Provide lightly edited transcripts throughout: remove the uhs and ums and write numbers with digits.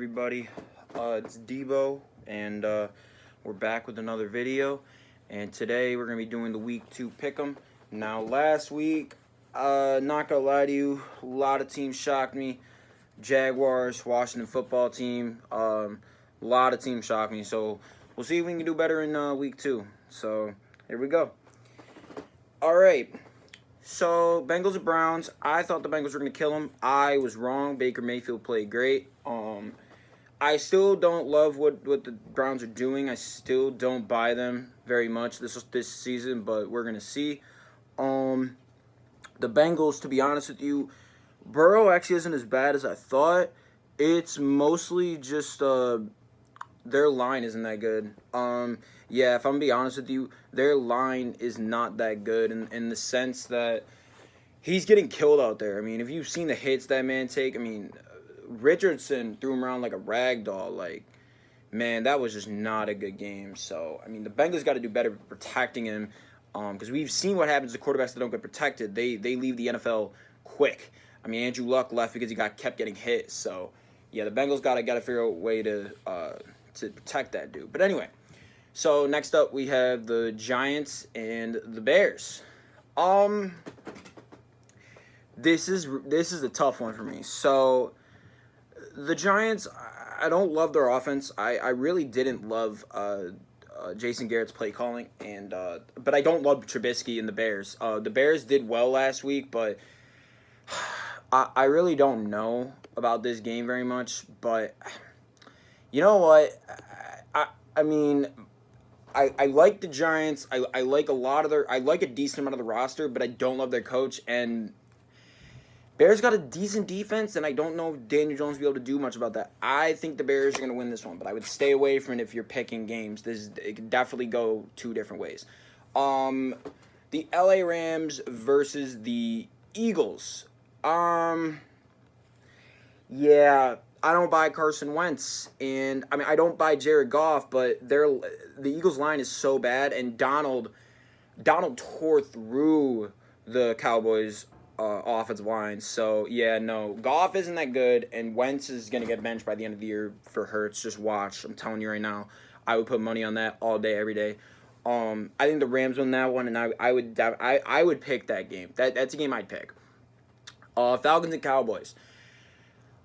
everybody? It's Debo, and we're back with another video. And today we're going to be doing the Week 2 Pick'em. Now, last week, not going to lie to you, a lot of teams shocked me. Jaguars, Washington football team, a lot of teams shocked me. So, we'll see if we can do better in Week 2. So, here we go. Alright. So, Bengals and Browns, I thought the Bengals were going to kill them. I was wrong. Baker Mayfield played great. I still don't love what the Browns are doing. I still don't buy them very much this season, but we're going to see. The Bengals, to be honest with you, Burrow actually isn't as bad as I thought. It's mostly just their line isn't that good. Yeah, if I'm going to be honest with you, their line is not that good in the sense that he's getting killed out there. I mean, if you've seen the hits that man take, I mean, Richardson threw him around like a rag doll. Like, man, that was just not a good game. So, I mean, the Bengals got to do better protecting him because we've seen what happens to quarterbacks that don't get protected. They leave the NFL quick. I mean, Andrew Luck left because he kept getting hit. So, yeah, the Bengals got to figure out a way to protect that dude. But anyway. So, next up, we have the Giants and the Bears. This is a tough one for me. So, the Giants, I don't love their offense. I really didn't love Jason Garrett's play calling, but I don't love Trubisky and the Bears. The Bears did well last week, but I really don't know about this game very much. But you know what? I mean, I like the Giants. I like I like a decent amount of the roster, but I don't love their coach. And Bears got a decent defense, and I don't know if Daniel Jones will be able to do much about that. I think the Bears are going to win this one, but I would stay away from it if you're picking games. It could definitely go two different ways. The LA Rams versus the Eagles. Yeah, I don't buy Carson Wentz, and I mean I don't buy Jared Goff, but the Eagles line is so bad, and Donald tore through the Cowboys offensive line. So yeah, no, Goff isn't that good, and Wentz is gonna get benched by the end of the year for Hurts. Just watch. I'm telling you right now, I would put money on that all day, every day. I think the Rams win that one, and I would pick that game. That's a game I'd pick. Falcons and Cowboys.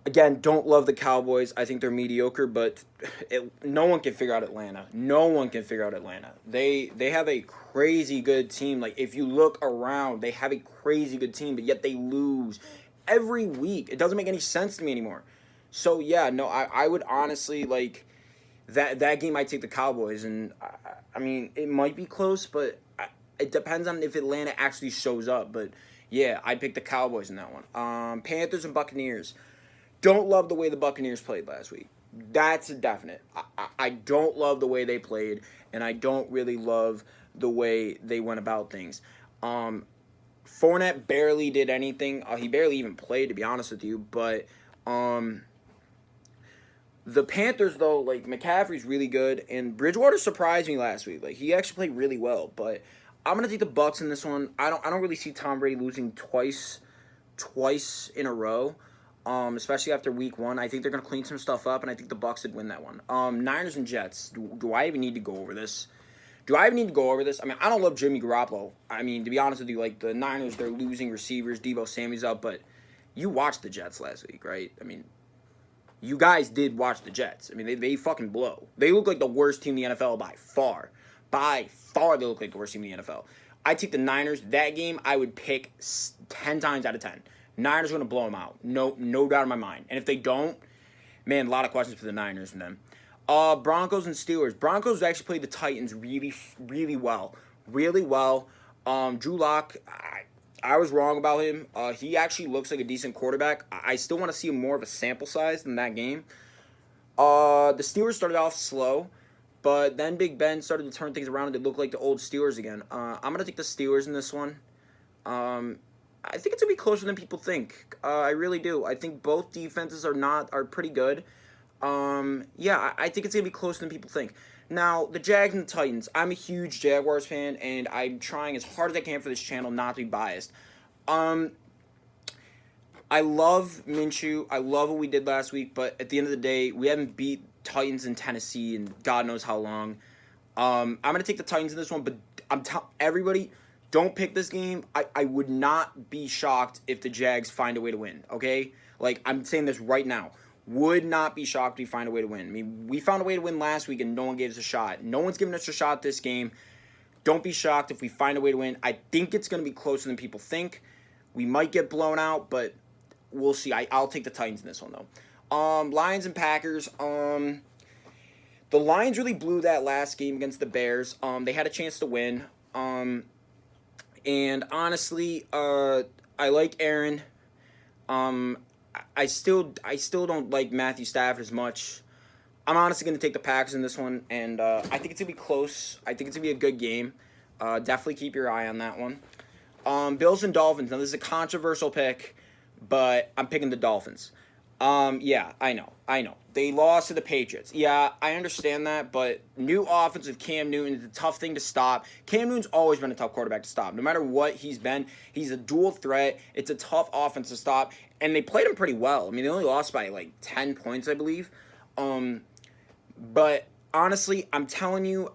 Again, don't love the Cowboys. I think they're mediocre, but no one can figure out Atlanta. No one can figure out Atlanta. They have a crazy good team. Like, if you look around, they have a crazy good team, but yet they lose every week. It doesn't make any sense to me anymore. So, yeah, no, I would honestly, like, that game I'd take the Cowboys. And, I mean, it might be close, but it depends on if Atlanta actually shows up. But, yeah, I'd pick the Cowboys in that one. Panthers and Buccaneers. Don't love the way the Buccaneers played last week. That's a definite. I don't love the way they played, and I don't really love the way they went about things. Fournette barely did anything. He barely even played, to be honest with you. But the Panthers, though, like, McCaffrey's really good, and Bridgewater surprised me last week. Like, he actually played really well. But I'm gonna take the Bucs in this one. I don't really see Tom Brady losing twice in a row. Especially after week 1. I think they're going to clean some stuff up, and I think the Bucs would win that one. Niners and Jets. Do I even need to go over this? I mean, I don't love Jimmy Garoppolo. I mean, to be honest with you, like, the Niners, they're losing receivers. Debo Samuel's up, but you watched the Jets last week, right? I mean, you guys did watch the Jets. I mean, they fucking blow. They look like the worst team in the NFL by far. By far, they look like the worst team in the NFL. I take the Niners. That game, I would pick 10 times out of 10. Niners are going to blow them out. No doubt in my mind. And if they don't, man, a lot of questions for the Niners and them. Broncos and Steelers. Broncos actually played the Titans really, really well. Really well. Drew Lock, I was wrong about him. He actually looks like a decent quarterback. I still want to see more of a sample size than that game. The Steelers started off slow, but then Big Ben started to turn things around and they look like the old Steelers again. I'm going to take the Steelers in this one. I think it's going to be closer than people think. I really do. I think both defenses are pretty good. Yeah, I think it's going to be closer than people think. Now, the Jags and the Titans. I'm a huge Jaguars fan, and I'm trying as hard as I can for this channel not to be biased. I love Minshew. I love what we did last week, but at the end of the day, we haven't beat Titans in Tennessee in God knows how long. I'm gonna take the Titans in this one, but everybody, don't pick this game. I would not be shocked if the Jags find a way to win. Okay, like I'm saying this right now. Would not be shocked if we find a way to win. I mean, we found a way to win last week, and no one gave us a shot. No one's giving us a shot this game. Don't be shocked if we find a way to win. I think it's going to be closer than people think. We might get blown out, but we'll see. I'll take the Titans in this one, though. Lions and Packers. The Lions really blew that last game against the Bears. They had a chance to win. And honestly, I like Aaron. I still don't like Matthew Stafford as much. I'm honestly going to take the Packers in this one, and I think it's going to be close. I think it's going to be a good game. Definitely keep your eye on that one. Bills and Dolphins. Now, this is a controversial pick, but I'm picking the Dolphins. Yeah, I know. They lost to the Patriots. Yeah, I understand that, but new offense with Cam Newton is a tough thing to stop. Cam Newton's always been a tough quarterback to stop. No matter what he's been, he's a dual threat. It's a tough offense to stop, and they played him pretty well. I mean, they only lost by, 10 points, I believe. But honestly, I'm telling you,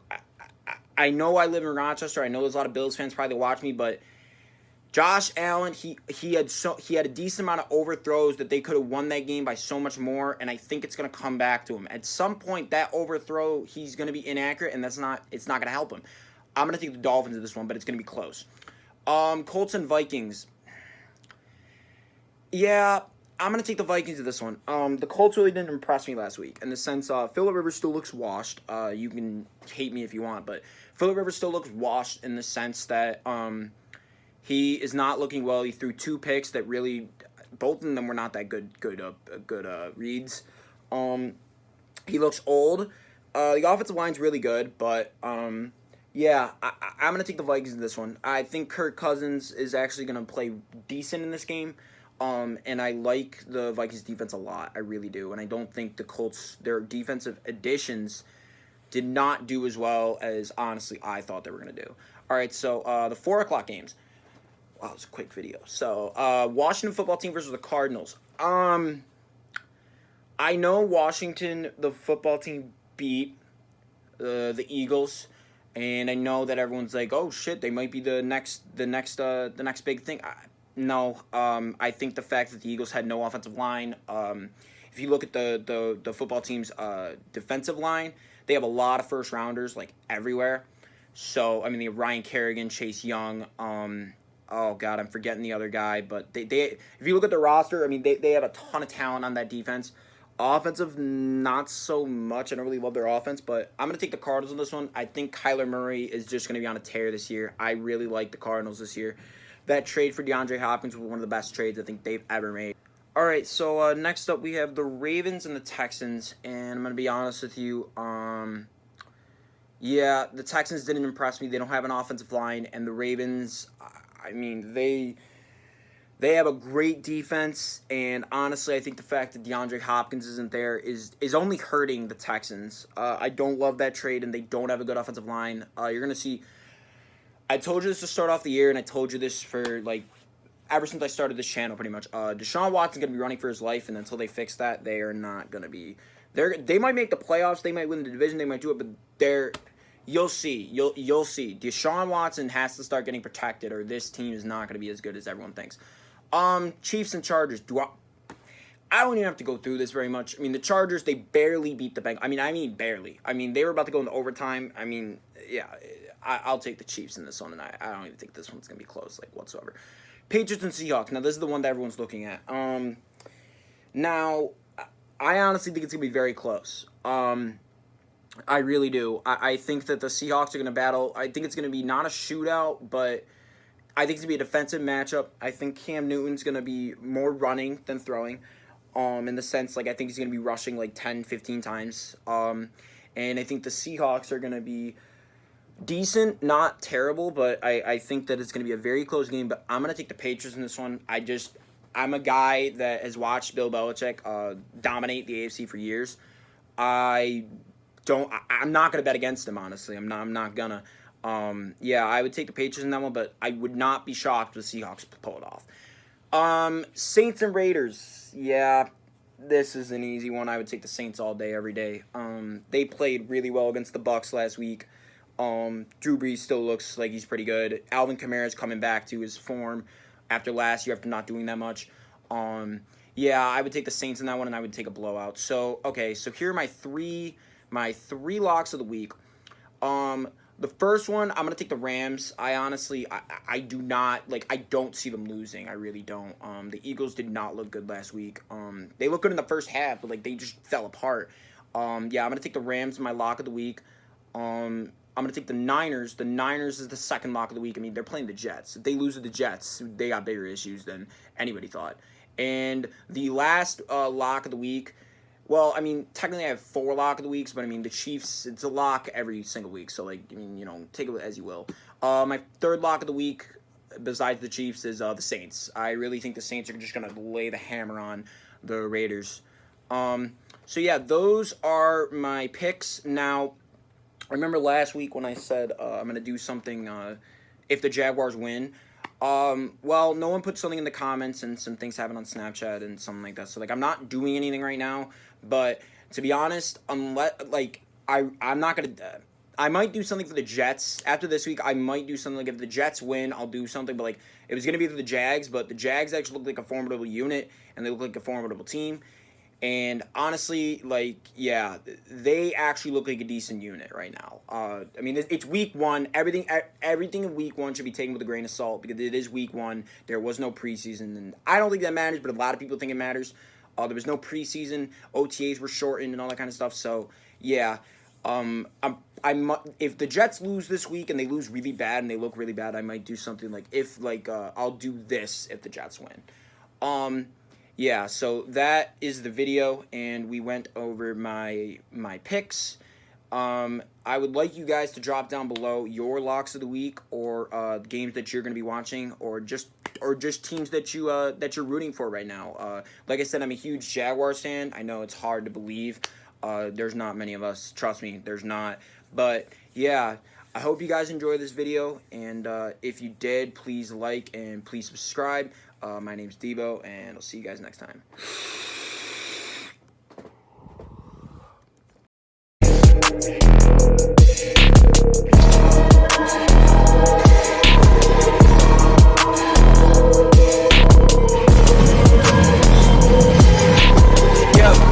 I know I live in Rochester. I know there's a lot of Bills fans probably watch me, but Josh Allen, he had a decent amount of overthrows that they could have won that game by so much more, and I think it's going to come back to him. At some point, that overthrow, he's going to be inaccurate, and it's not going to help him. I'm going to take the Dolphins in this one, but it's going to be close. Colts and Vikings. Yeah, I'm going to take the Vikings in this one. The Colts really didn't impress me last week, in the sense Phillip Rivers still looks washed. You can hate me if you want, but Phillip Rivers still looks washed in the sense that he is not looking well. He threw 2 picks that really, both of them were not that good reads. He looks old. The offensive line's really good, but yeah, I'm going to take the Vikings in this one. I think Kirk Cousins is actually going to play decent in this game, and I like the Vikings defense a lot. I really do, and I don't think the Colts, their defensive additions, did not do as well as, honestly, I thought they were going to do. All right, so the 4 o'clock games. Wow, it's a quick video. So, Washington football team versus the Cardinals. I know Washington, the football team, beat the Eagles, and I know that everyone's like, "Oh shit, they might be the next big thing." No, I think the fact that the Eagles had no offensive line. If you look at the football team's defensive line, they have a lot of first rounders everywhere. So I mean, they have Ryan Kerrigan, Chase Young. Oh God, I'm forgetting the other guy, but they if you look at the roster, I mean they have a ton of talent on that defense. Offensive, not so much. I don't really love their offense, but I'm gonna take the Cardinals on this one. I think Kyler Murray is just gonna be on a tear this year. I really like the Cardinals this year. That trade for DeAndre Hopkins was one of the best trades I think they've ever made. All right, so next up we have the Ravens and the Texans, and I'm gonna be honest with you. Yeah, the Texans didn't impress me. They don't have an offensive line, and the Ravens, I mean, they have a great defense, and honestly, I think the fact that DeAndre Hopkins isn't there is only hurting the Texans. I don't love that trade, and they don't have a good offensive line. You're going to see, I told you this to start off the year, and I told you this for, ever since I started this channel, pretty much. Deshaun Watson's going to be running for his life, and until they fix that, they are not going to be, they might make the playoffs, they might win the division, they might do it, but you'll see. You'll see. Deshaun Watson has to start getting protected, or this team is not going to be as good as everyone thinks. Chiefs and Chargers. I don't even have to go through this very much. I mean, the Chargers, they barely beat the Bengals. I mean, barely. I mean, they were about to go into overtime. I mean, yeah, I'll take the Chiefs in this one, and I don't even think this one's going to be close, whatsoever. Patriots and Seahawks. Now, this is the one that everyone's looking at. Now, I honestly think it's going to be very close. I really do. I think that the Seahawks are going to battle. I think it's going to be not a shootout, but I think it's going to be a defensive matchup. I think Cam Newton's going to be more running than throwing, in the sense, I think he's going to be rushing 10, 15 times. And I think the Seahawks are going to be decent, not terrible, but I think that it's going to be a very close game, but I'm going to take the Patriots in this one. I'm a guy that has watched Bill Belichick dominate the AFC for years. I'm not going to bet against him, honestly. I'm not going to. Yeah, I would take the Patriots in that one, but I would not be shocked if the Seahawks pull it off. Saints and Raiders. Yeah, this is an easy one. I would take the Saints all day, every day. They played really well against the Bucs last week. Drew Brees still looks like he's pretty good. Alvin Kamara's coming back to his form after last year after not doing that much. Yeah, I would take the Saints in that one, and I would take a blowout. So, okay, so here are my three locks of the week. The first one, I'm going to take the Rams. I do not, like, I don't see them losing. I really don't. The Eagles did not look good last week. They looked good in the first half, but, like, they just fell apart. Yeah, I'm going to take the Rams in my lock of the week. I'm going to take the Niners. The Niners is the second lock of the week. I mean, they're playing the Jets. If they lose to the Jets, they got bigger issues than anybody thought. And the last lock of the week, well, I mean, technically I have 4 lock of the weeks, but I mean, the Chiefs, it's a lock every single week. So, like, I mean, you know, take it as you will. My third lock of the week, besides the Chiefs, is the Saints. I really think the Saints are just going to lay the hammer on the Raiders. So, yeah, those are my picks. Now, I remember last week when I said I'm going to do something if the Jaguars win. Well, no one put something in the comments, and some things happened on Snapchat and something like that. So, like, I'm not doing anything right now. But to be honest, unless, like, I'm not going to... I might do something for the Jets. After this week, I might do something. Like, if the Jets win, I'll do something. But, like, it was going to be for the Jags. But the Jags actually look like a formidable unit, and they look like a formidable team. And honestly, like, yeah, they actually look like a decent unit right now. I mean, it's week 1. Everything in week 1 should be taken with a grain of salt because it is week 1. There was no preseason, and I don't think that matters, but a lot of people think it matters. There was no preseason. OTAs were shortened and all that kind of stuff. So, yeah, if the Jets lose this week and they lose really bad and they look really bad, I might do something I'll do this if the Jets win. Yeah, so that is the video, and we went over my picks. I would like you guys to drop down below your locks of the week, or games that you're going to be watching, or just teams that you're rooting for right now. Like I said, I'm a huge Jaguars fan. I know it's hard to believe. There's not many of us. Trust me, there's not. But yeah, I hope you guys enjoyed this video, and if you did, please like and please subscribe. My name's Debo, and I'll see you guys next time.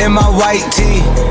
In my white tee,